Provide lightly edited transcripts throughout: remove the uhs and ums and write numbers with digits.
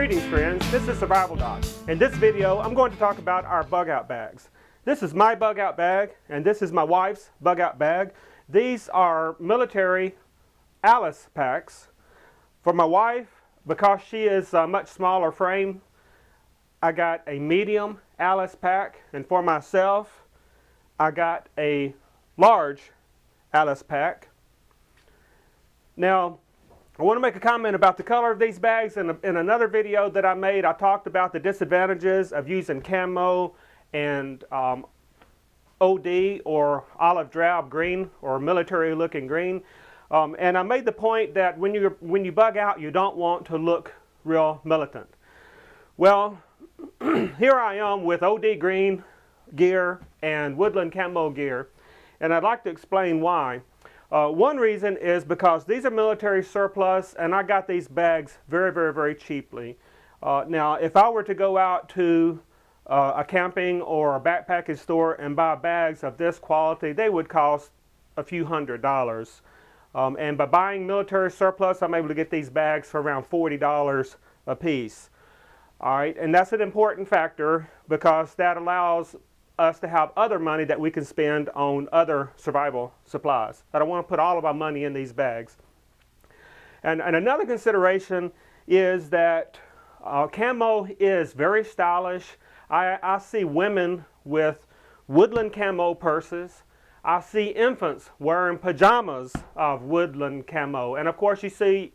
Greetings friends, this is Survival Doc. In this video I'm going to talk about our bug out bags. This is my bug out bag and this is my wife's bug out bag. These are military Alice packs. For my wife, because she is a much smaller frame, I got a medium Alice pack, and for myself I got a large Alice pack. Now I want to make a comment about the color of these bags. In another video that I made, I talked about the disadvantages of using camo and OD or olive drab green or military looking green. And I made the point that when you bug out, you don't want to look real militant. Well, here I am with OD green gear and woodland camo gear, and I'd like to explain why. One reason is because these are military surplus and I got these bags very cheaply. Now if I were to go out to a camping or a backpacking store and buy bags of this quality, they would cost a few $100s. And by buying military surplus, I'm able to get these bags for around $40 a piece. Alright, and that's an important factor because that allows us to have other money that we can spend on other survival supplies. I don't want to put all of our money in these bags. And another consideration is that camo is very stylish. I see women with woodland camo purses. I see infants wearing pajamas of woodland camo. And of course you see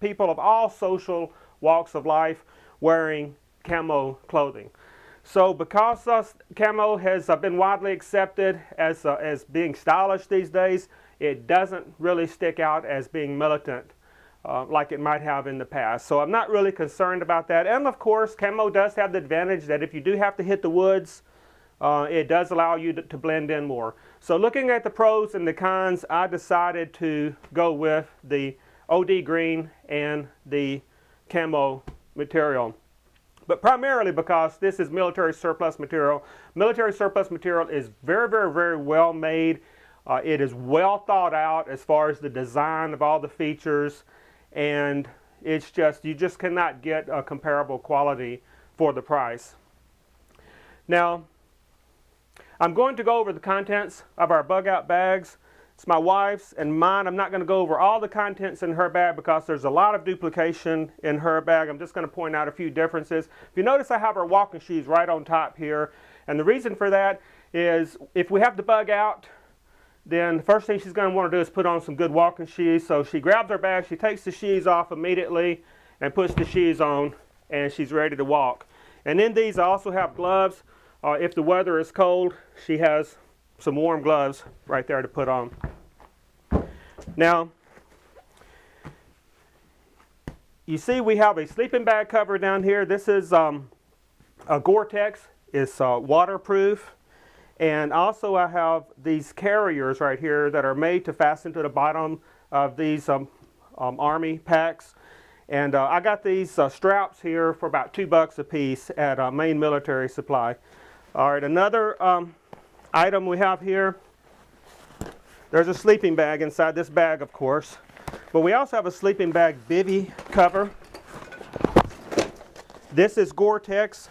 people of all social walks of life wearing camo clothing. So because camo has been widely accepted as being stylish these days, it doesn't really stick out as being militant like it might have in the past. So I'm not really concerned about that. And of course, camo does have the advantage that if you do have to hit the woods, it does allow you to blend in more. So looking at the pros and the cons, I decided to go with the OD green and the camo material. But primarily because this is military surplus material. Military surplus material is very well made. It is well thought out as far as the design of all the features, and it's just, you just cannot get a comparable quality for the price. Now I'm going to go over the contents of our bug out bags. It's my wife's and mine. I'm not going to go over all the contents in her bag because there's a lot of duplication in her bag. I'm just going to point out a few differences. If you notice, I have her walking shoes right on top here, and the reason for that is if we have to bug out, then the first thing she's going to want to do is put on some good walking shoes. So she grabs her bag, she takes the shoes off immediately and puts the shoes on, and she's ready to walk. And in these I also have gloves. If the weather is cold, she has some warm gloves right there to put on. Now you see we have a sleeping bag cover down here. This is a Gore-Tex. It's waterproof, and also I have these carriers right here that are made to fasten to the bottom of these Army packs, and I got these straps here for about $2 a piece at Main Military Supply. Alright, another item we have here, there's a sleeping bag inside this bag, of course, but we also have a sleeping bag bivy cover. This is Gore-Tex.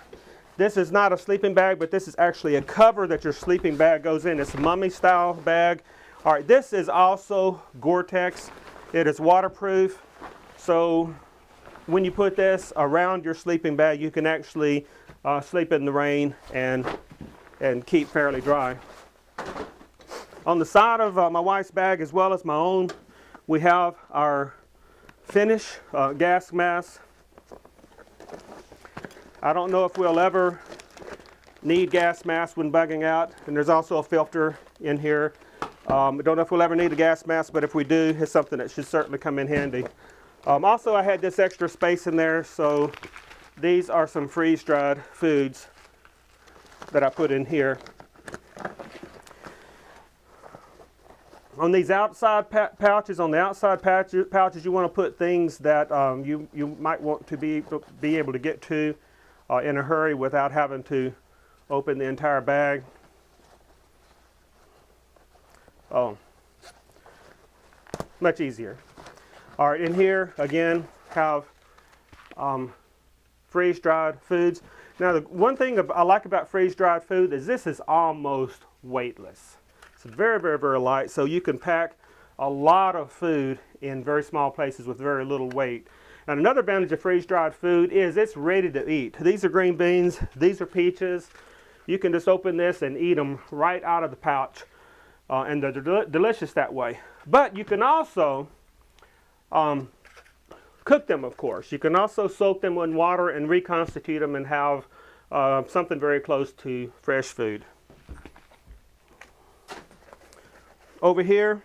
This is not a sleeping bag, but this is actually a cover that your sleeping bag goes in. It's a mummy style bag. Alright, this is also Gore-Tex. It is waterproof, so when you put this around your sleeping bag, you can actually sleep in the rain and keep fairly dry. On the side of my wife's bag as well as my own, we have our Finish gas mask. I don't know if we'll ever need gas masks when bugging out, and there's also a filter in here. I don't know if we'll ever need a gas mask, but if we do, it's something that should certainly come in handy. Also I had this extra space in there, so these are some freeze-dried foods that I put in here. On these outside pouches, on the outside pouches, you want to put things that you might want to be able to get to in a hurry without having to open the entire bag. Oh, much easier. All right, in here again have freeze-dried foods. Now, the one thing I like about freeze-dried food is this is almost weightless. It's very, very, very light, so you can pack a lot of food in very small places with very little weight. And another advantage of freeze-dried food is it's ready to eat. These are green beans, these are peaches. You can just open this and eat them right out of the pouch, and they're delicious that way. But you can also cook them, of course. You can also soak them in water and reconstitute them and have something very close to fresh food. Over here,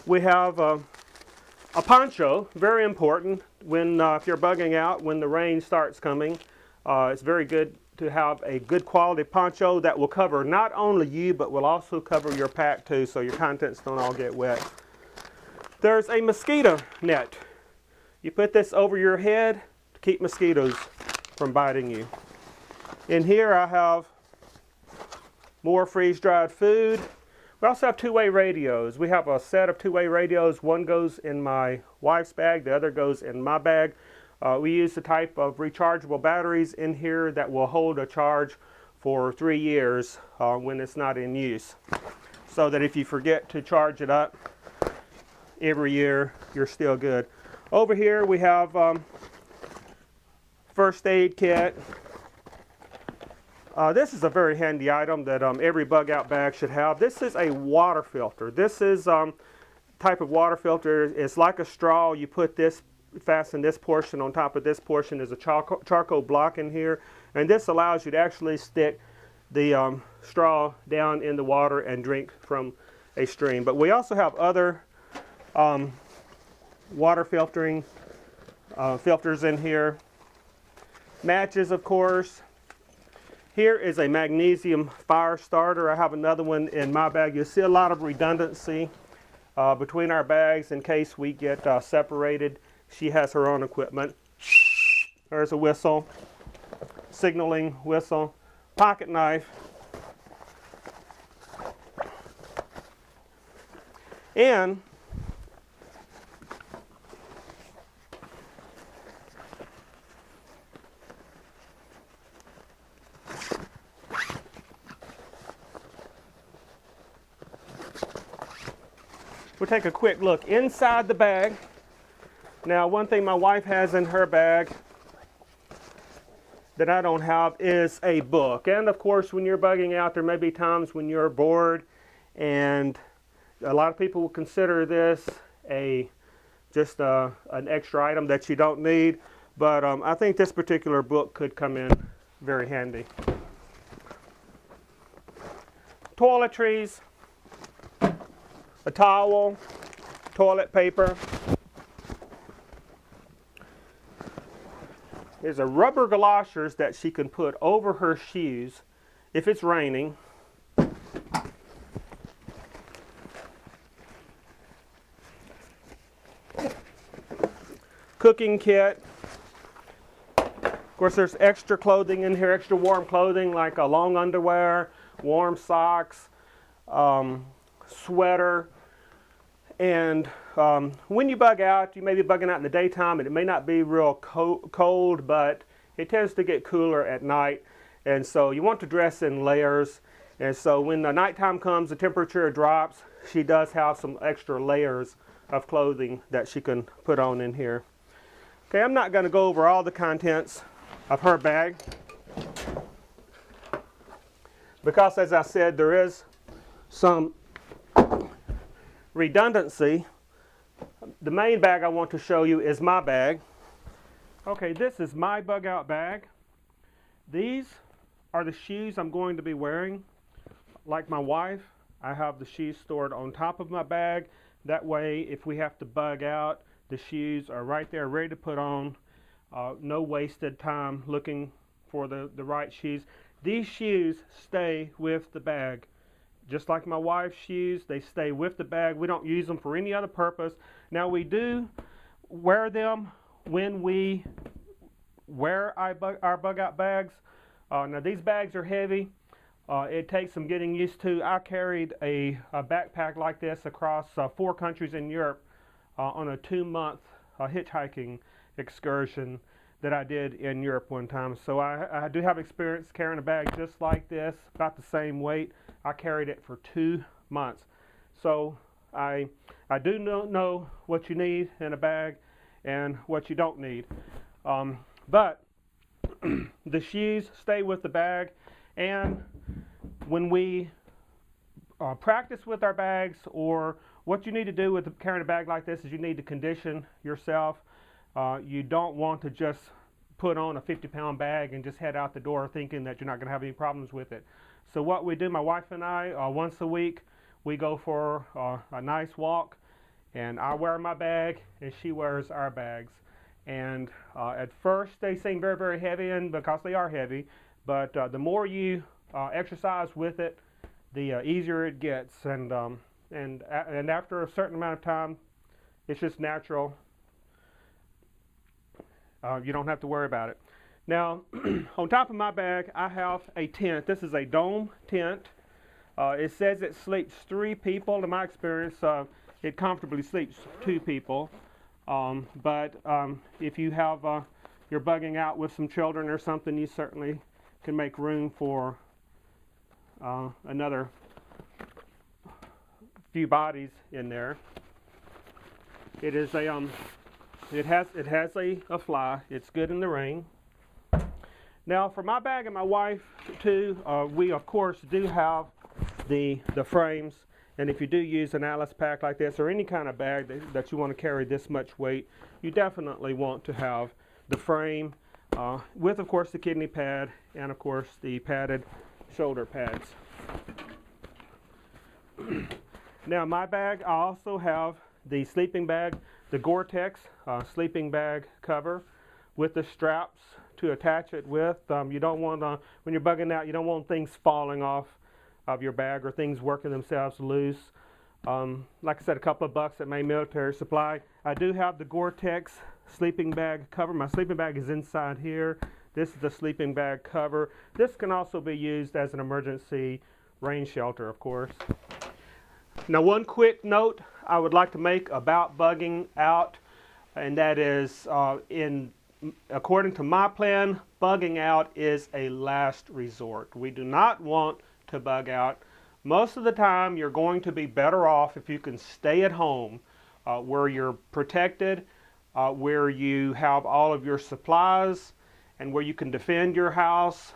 we have a poncho, very important when if you're bugging out when the rain starts coming. It's very good to have a good quality poncho that will cover not only you but will also cover your pack too, so your contents don't all get wet. There's a mosquito net. You put this over your head to keep mosquitoes from biting you. In here I have more freeze-dried food. We also have two-way radios. We have a set of two-way radios. One goes in my wife's bag, the other goes in my bag. We use the type of rechargeable batteries in here that will hold a charge for 3 years when it's not in use. So that if you forget to charge it up every year, you're still good. Over here we have first aid kit. This is a very handy item that every bug out bag should have. This is a water filter. This is type of water filter. It's like a straw. You put this, fasten this portion on top of this portion. There's a charcoal block in here, and this allows you to actually stick the straw down in the water and drink from a stream. But we also have other water filtering filters in here. Matches, of course. Here is a magnesium fire starter. I have another one in my bag. You'll see a lot of redundancy between our bags in case we get separated. She has her own equipment. There's a whistle, signaling whistle, pocket knife, and we'll take a quick look inside the bag. Now, one thing my wife has in her bag that I don't have is a book. And of course, when you're bugging out, there may be times when you're bored, and a lot of people will consider this just an extra item that you don't need. But I think this particular book could come in very handy. Toiletries, a towel, toilet paper. There's a rubber galoshes that she can put over her shoes if it's raining. Cooking kit. Of course, there's extra clothing in here, extra warm clothing like a long underwear, warm socks, sweater. And when you bug out, you may be bugging out in the daytime and it may not be real cold, but it tends to get cooler at night. And so you want to dress in layers. And so when the nighttime comes, the temperature drops. She does have some extra layers of clothing that she can put on in here. Okay, I'm not going to go over all the contents of her bag because, as I said, there is some redundancy. The main bag I want to show you is my bag. Okay, this is my bug out bag. These are the shoes I'm going to be wearing. Like my wife, I have the shoes stored on top of my bag. That way, if we have to bug out, the shoes are right there ready to put on. No wasted time looking for the right shoes. These shoes stay with the bag. Just like my wife's shoes, they stay with the bag. We don't use them for any other purpose. Now, we do wear them when we wear our bug out bags. Now, these bags are heavy. It takes some getting used to. I carried a backpack like this across 4 countries in Europe on a 2-month hitchhiking excursion that I did in Europe one time. So I do have experience carrying a bag just like this, about the same weight. I carried it for 2 months. So I do know what you need in a bag and what you don't need. But the shoes stay with the bag, and when we practice with our bags, or what you need to do with carrying a bag like this is you need to condition yourself. You don't want to just put on a 50-pound bag and just head out the door thinking that you're not going to have any problems with it. So what we do, my wife and I, once a week, we go for a nice walk, and I wear my bag and she wears our bags. And at first they seem very, very heavy, and because they are heavy, but the more you exercise with it, the easier it gets. And after a certain amount of time, it's just natural. You don't have to worry about it. Now, on top of my bag, I have a tent. This is a dome tent. It says it sleeps 3 people. In my experience, it comfortably sleeps 2 people. But if you have you're bugging out with some children or something, you certainly can make room for another few bodies in there. It is a it has a fly. It's good in the rain. Now for my bag and my wife too, we of course do have the frames. And if you do use an Alice pack like this, or any kind of bag that you want to carry this much weight, you definitely want to have the frame with, of course, the kidney pad and, of course, the padded shoulder pads. Now, my bag, I also have the sleeping bag, the Gore-Tex sleeping bag cover with the straps to attach it with. You don't want to, when you're bugging out, you don't want things falling off of your bag or things working themselves loose. Like I said, a couple of bucks at May Military Supply. I do have the Gore-Tex sleeping bag cover. My sleeping bag is inside here. This is the sleeping bag cover. This can also be used as an emergency rain shelter, of course. Now, one quick note I would like to make about bugging out, and that is, according to my plan, bugging out is a last resort. We do not want to bug out. Most of the time you're going to be better off if you can stay at home where you're protected, where you have all of your supplies, and where you can defend your house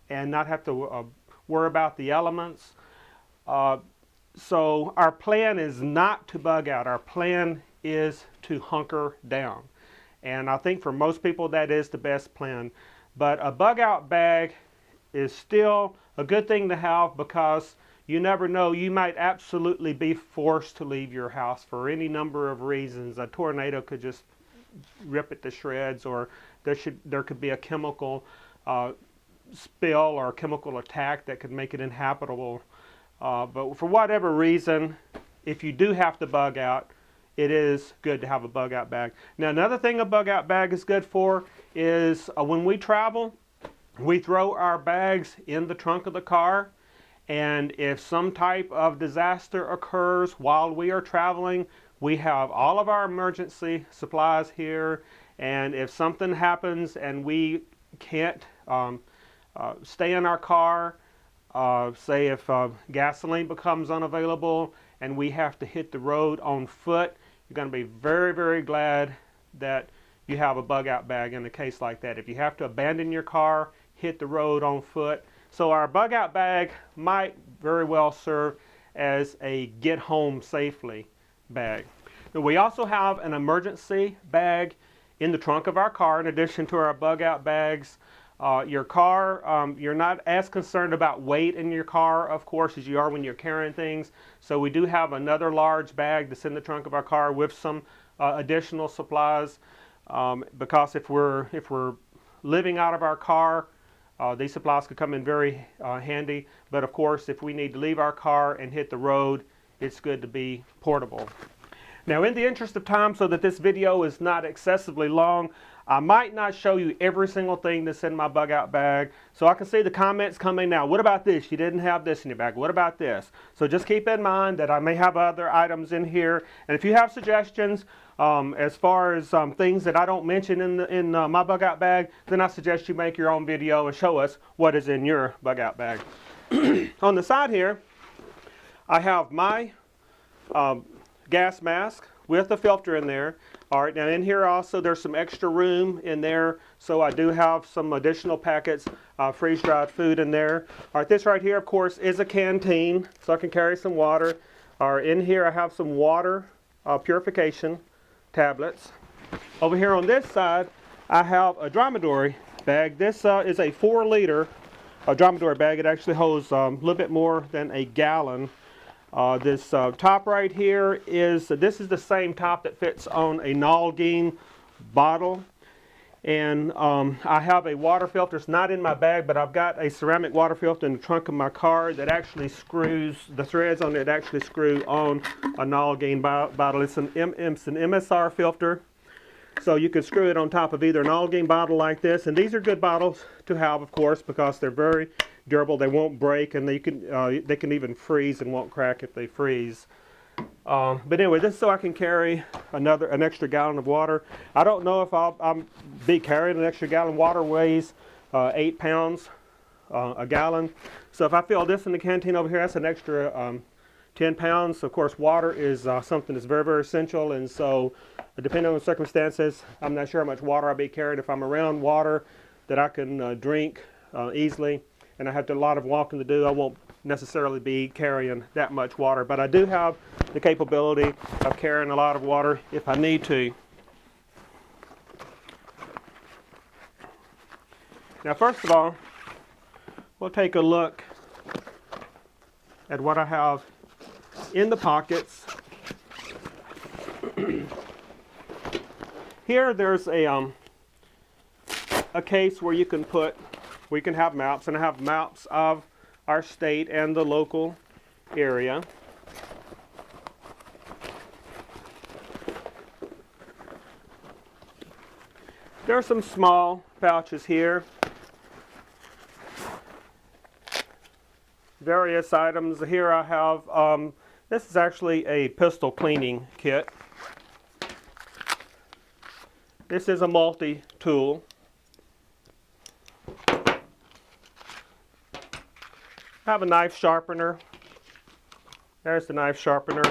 and not have to worry about the elements. So our plan is not to bug out. Our plan is to hunker down. And I think for most people that is the best plan. But a bug out bag is still a good thing to have, because you never know, you might absolutely be forced to leave your house for any number of reasons. A tornado could just rip it to shreds, or there could be a chemical spill or a chemical attack that could make it inhabitable. But for whatever reason, if you do have to bug out, it is good to have a bug out bag. Now, another thing a bug out bag is good for is when we travel, we throw our bags in the trunk of the car, and if some type of disaster occurs while we are traveling, we have all of our emergency supplies here, and if something happens and we can't stay in our car, say if gasoline becomes unavailable and we have to hit the road on foot, you're going to be very, very glad that you have a bug out bag in a case like that. If you have to abandon your car, hit the road on foot. So our bug out bag might very well serve as a get home safely bag. Now, we also have an emergency bag in the trunk of our car in addition to our bug out bags. Your car, you're not as concerned about weight in your car, of course, as you are when you're carrying things. So we do have another large bag that's in the trunk of our car with some additional supplies, because if we're living out of our car, these supplies could come in very handy. But of course, if we need to leave our car and hit the road, it's good to be portable. Now, in the interest of time, so that this video is not excessively long, I might not show you every single thing that's in my bug out bag. So I can see the comments coming now. What about this? You didn't have this in your bag. What about this? So just keep in mind that I may have other items in here. And if you have suggestions as far as things that I don't mention in my bug out bag, then I suggest you make your own video and show us what is in your bug out bag. On the side here, I have my gas mask with a filter in there. All right, now in here also there's some extra room in there, so I do have some additional packets of freeze-dried food in there. All right, this right here, of course, is a canteen, so I can carry some water. All right, in here I have some water purification tablets. Over here on this side, I have a dromedary bag. This is a 4-liter dromedary bag. It actually holds a little bit more than a gallon. This top right here this is the same top that fits on a Nalgene bottle. And I have a water filter. It's not in my bag, but I've got a ceramic water filter in the trunk of my car that actually screws, the threads on it actually screw on a Nalgene bottle. It's an MSR filter. So you can screw it on top of either an Nalgene bottle like this. And these are good bottles to have, of course, because they're very durable. They won't break, and they can even freeze and won't crack if they freeze. But anyway, this is so I can carry an extra gallon of water. I don't know if I'll be carrying an extra gallon. Water weighs 8 pounds a gallon. So if I fill this in the canteen over here, that's an extra 10 pounds. Of course, water is something that's very, very essential. And so depending on the circumstances, I'm not sure how much water I'll be carrying. If I'm around water that I can drink easily, and I have a lot of walking to do, I won't necessarily be carrying that much water. But I do have the capability of carrying a lot of water if I need to. Now, first of all, we'll take a look at what I have in the pockets. Here there's a case where you can have maps, and I have maps of our state and the local area. There are some small pouches here. Various items. Here I have, this is actually a pistol cleaning kit. This is a multi-tool. I have a knife sharpener. There's the knife sharpener.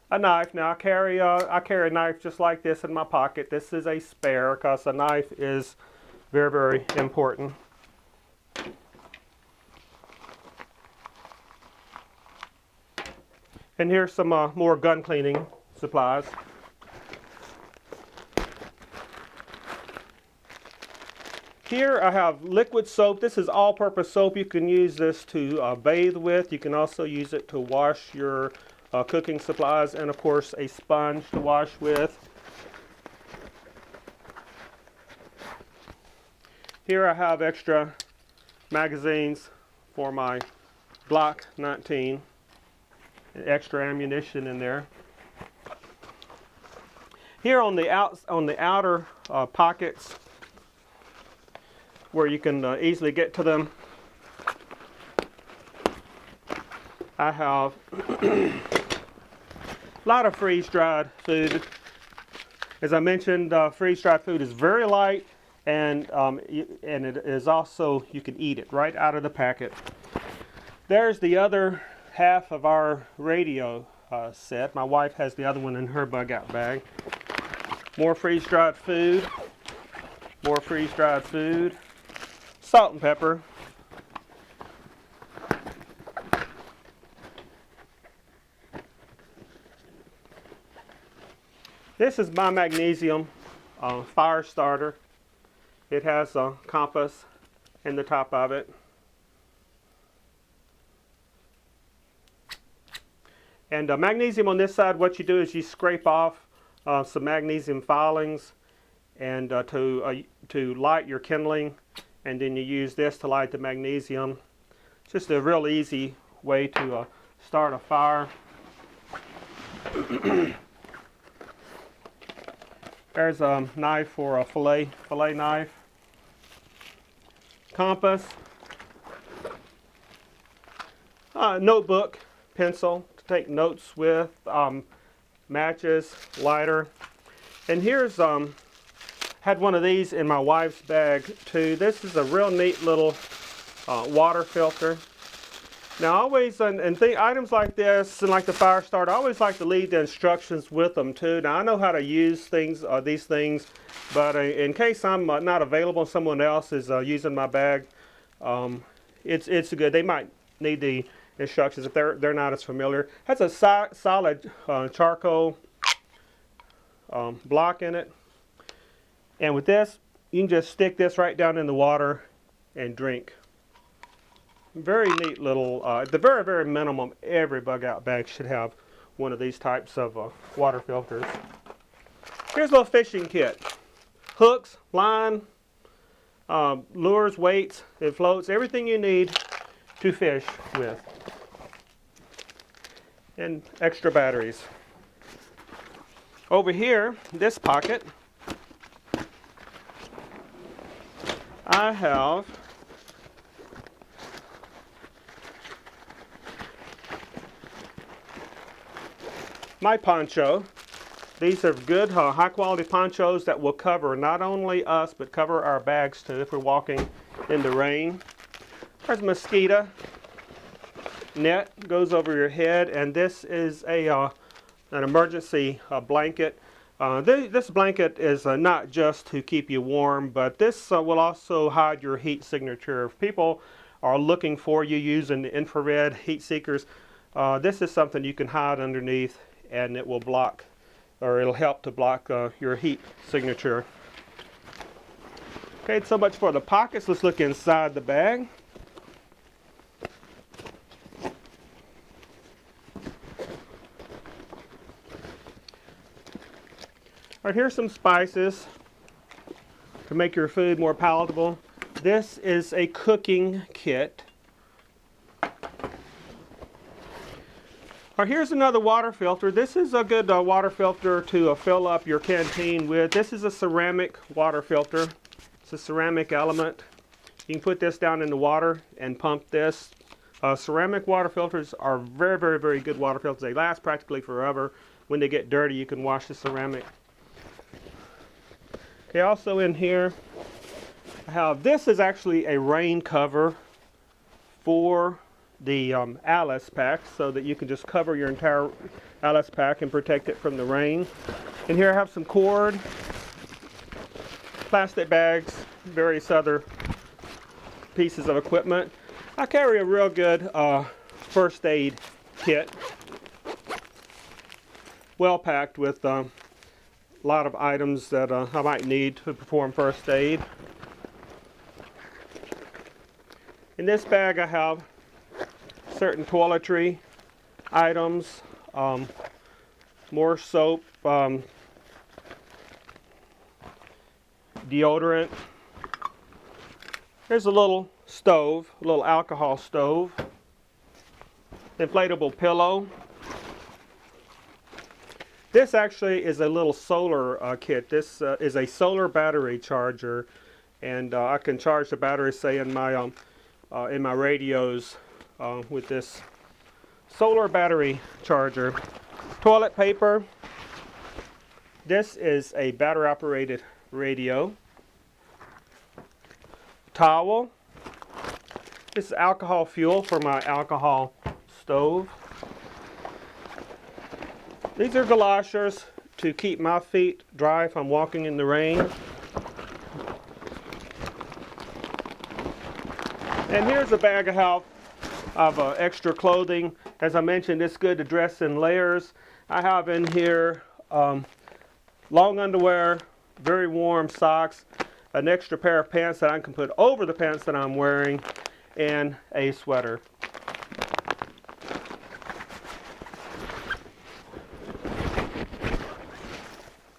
A knife. Now I carry a knife just like this in my pocket. This is a spare because a knife is very, very important. And here's some more gun cleaning supplies. Here I have liquid soap. This is all-purpose soap. You can use this to bathe with. You can also use it to wash your cooking supplies, and of course a sponge to wash with. Here I have extra magazines for my Glock 19. Extra ammunition in there. Here on the outer pockets, where you can easily get to them, I have a lot of freeze-dried food. As I mentioned, freeze-dried food is very light, and it is also, you can eat it right out of the packet. There's the other half of our radio set. My wife has the other one in her bug-out bag. More freeze-dried food. More freeze-dried food. Salt and pepper. This is my magnesium fire starter. It has a compass in the top of it. And magnesium on this side, what you do is you scrape off some magnesium filings and to light your kindling, and then you use this to light the magnesium. It's just a real easy way to start a fire. There's a knife for a fillet knife. Compass. Notebook, pencil to take notes with, matches, lighter. And here's, had one of these in my wife's bag too. This is a real neat little water filter. Now, always, items like this and like the fire starter, I always like to leave the instructions with them too. Now, I know how to use things, these things, but in case I'm not available and someone else is using my bag, it's good. They might need the instructions if they're not as familiar. It has a solid charcoal block in it, and with this you can just stick this right down in the water and drink. Very neat little, at the very minimum, every bug out bag should have one of these types of water filters. Here's a little fishing kit. Hooks, line, lures, weights, and floats, everything you need to fish with. And extra batteries. Over here, this pocket, I have my poncho. These are good, high quality ponchos that will cover not only us, but cover our bags too if we're walking in the rain. There's a mosquito net, goes over your head, and this is an emergency blanket. This blanket is not just to keep you warm, but this will also hide your heat signature. If people are looking for you using infrared heat seekers, this is something you can hide underneath, and it will block, or it'll help to block your heat signature. Okay, so much for the pockets. Let's look inside the bag. All right, here's some spices to make your food more palatable. This is a cooking kit. All right, here's another water filter. This is a good water filter to fill up your canteen with. This is a ceramic water filter. It's a ceramic element. You can put this down in the water and pump this. Ceramic water filters are very good water filters. They last practically forever. When they get dirty, you can wash the ceramic. Okay, also in here, I have, this is actually a rain cover for the Alice pack, so that you can just cover your entire Alice pack and protect it from the rain. And here I have some cord, plastic bags, various other pieces of equipment. I carry a real good first aid kit, well packed with a lot of items that I might need to perform first aid. In this bag I have certain toiletry items, more soap, deodorant. Here's a little stove, a little alcohol stove, inflatable pillow. This actually is a little solar kit. This is a solar battery charger, and I can charge the battery, say in my radios with this solar battery charger. Toilet paper. This is a battery operated radio. Towel. This is alcohol fuel for my alcohol stove. These are galoshes to keep my feet dry if I'm walking in the rain. And here's a bag I have of extra clothing. As I mentioned, it's good to dress in layers. I have in here long underwear, very warm socks, an extra pair of pants that I can put over the pants that I'm wearing, and a sweater.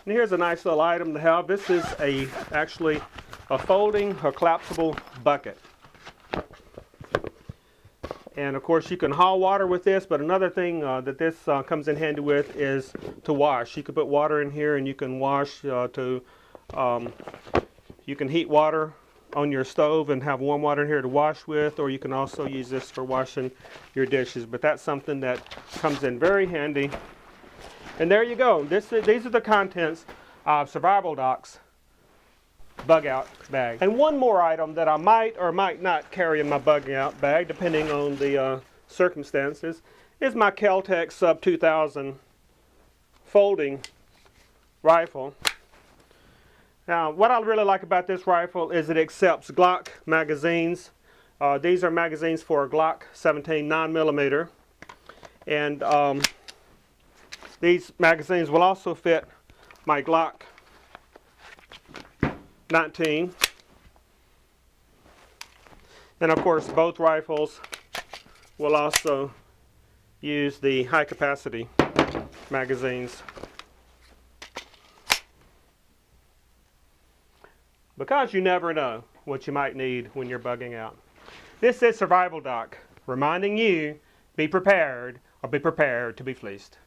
And here's a nice little item to have. This is actually a folding or collapsible bucket. And of course you can haul water with this, but another thing that this comes in handy with is to wash. You can put water in here and you can wash you can heat water on your stove and have warm water in here to wash with, or you can also use this for washing your dishes. But that's something that comes in very handy. And there you go. These are the contents of Survival Doc's bug out bag. And one more item that I might or might not carry in my bug out bag, depending on the circumstances, is my Kel-Tec Sub 2000 folding rifle. Now, what I really like about this rifle is it accepts Glock magazines. These are magazines for a Glock 17 9mm, and these magazines will also fit my Glock 19. And of course, both rifles will also use the high capacity magazines. Because you never know what you might need when you're bugging out. This is Survival Doc, reminding you, be prepared or be prepared to be fleeced.